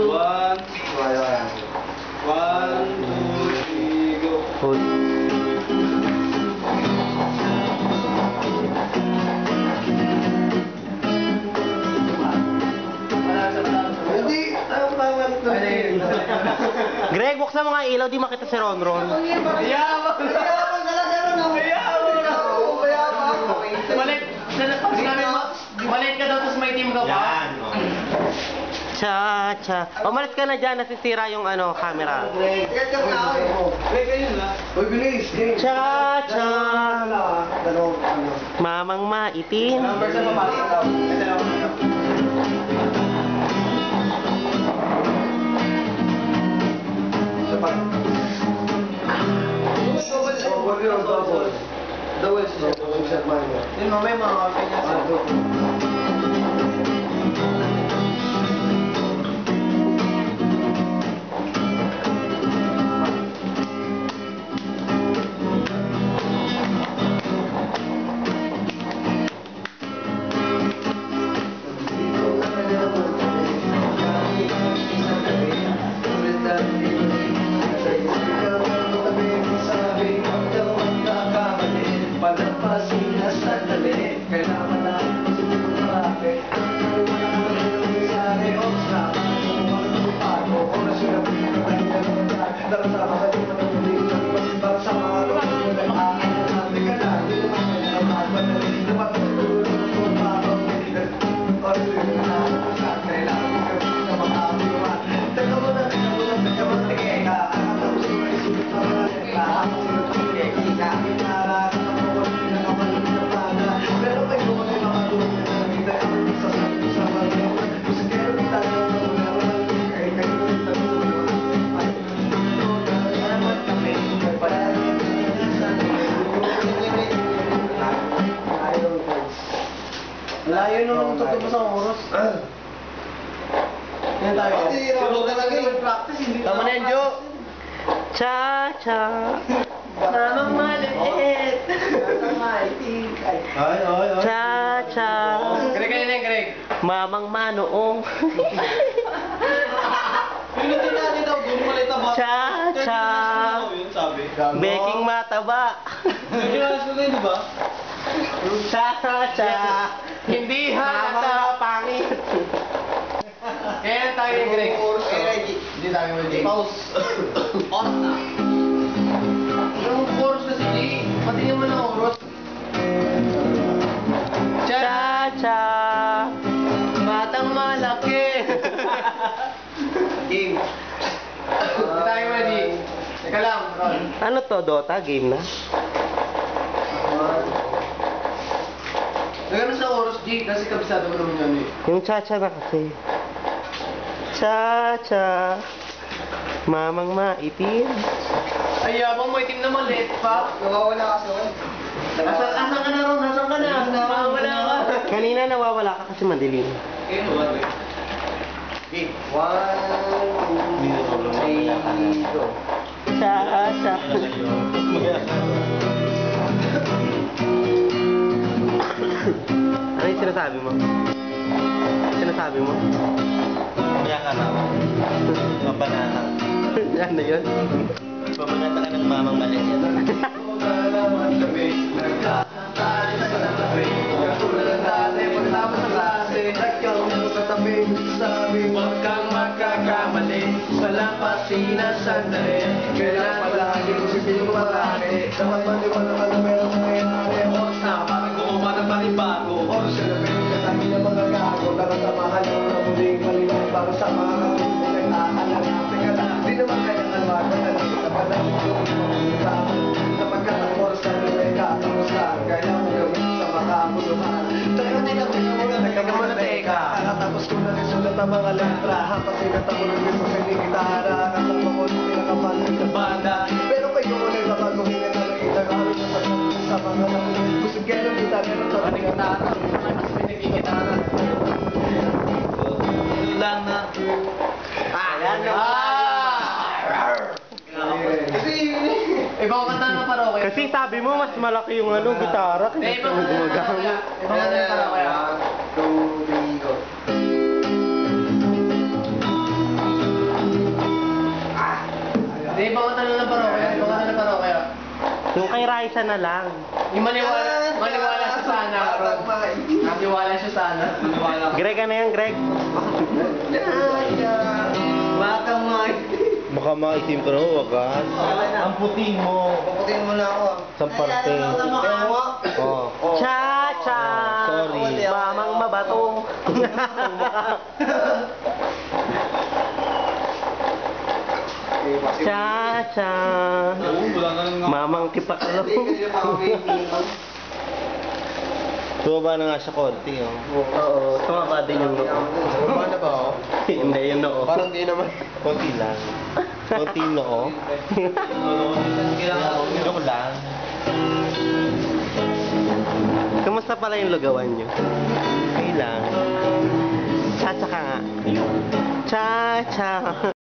One, two, three, go. Greg, buksan mo nga ilaw, di makita si Ronron. Malit ka daw, tapos may team ka pa. Yan. Cha. Umalis ka na dyan, nasisira yung camera. Cha. Mamang maitim. Yun, mamaya mga kapit niya. Layo naman tutubos sa oras. Yan tayo. Tama na yan, Jo. Cha. Mamang maliit. Cha. Greg, ano yan, Greg? Mamang manoong. Pinutin natin daw, doon mo nito ba? Cha. Yun sabi. Baking mataba. Nagkilas mo na yun, di ba? Cha. Hindi Mama pangit. Kaya tayo yung Greg. Hindi tayo ready. Pause. On na. Yung chorus kasi di, pati naman ang oras. Cha. Batang malaki. Game. Hindi tayo ready. Teka lang, Ron. Ano to, Dota? Game na? Nagano sa oras, G, kasi kabisado mo naman yan eh. Yung cha na kasi. Cha. Mamang maitim. Ay, yabang may team na maliit pa. Nawawala ka sa Asan ka na, Ron? Asan ka na? Nawawala ka. Kanina nawawala ka kasi madilim. Game. Game. 1, 2, 3, go. Cha. Ano yung sinasabi mo? Sinasabi mo? Kaya ka na. Mabanata. Ano yun? Pamanata ka ng mamang maliit. Huwag kang magkakamali sa lampasin na sandali. Kailangan palagi kung sipin mo marami. Dapat maniwala ka na meron nangyayari. Oras na, parang gumawa ng panibago. Oras na namin sa kami ng mga gago. Nakasamahan ng mga muling maliwan para sa mga katulong ng nakalang. Teka na, di naman kaya kalwagan na lang sa palasin yung sapagkat ang oras na rin kakamusta. Kaya mo gawin sa makakuluhan. Teka muna, teka. Kakatapos ko na rin sulat ang mga letra. Hapat sinatapos rin mo sa gitara. Kasama ko rin pinakapansin sa banda. Pero kayo ulit na baguhin na nakita kami sa mga nakulit. Gusto kaya ng gitara pero sa mga gitara. Mas pinagigitara. Lang na. Ayan na. Kasi ibang kanta na paroke. Kasi sabi mo mas malaki yung gitara kaya Ibang gumagamit. kanta na paroke. 1, 2, 3, go. May Raisa na lang. Yung maniwala siya sana. Maniwala siya sana. Maniwala. Greg, ano yan, Greg? Baka may. Baka maitim ka na, wagas. Ang puting mo. Paputin mo na ako. Sa parte. Kaya mo? Oh. Cha-cha! Sorry. Mamang mabato. Cha-cha. Mamang tipaklo. Tumaba na nga siya konti, oh. Oo, tumaba din yung noo. Tumaba na ba ako? Hindi, yung noo. Parang di naman. Konti lang. Konti yung noo. Joke lang. Kamusta pala yung lugawan nyo? Okay lang. Cha-cha ka nga. Cha-cha.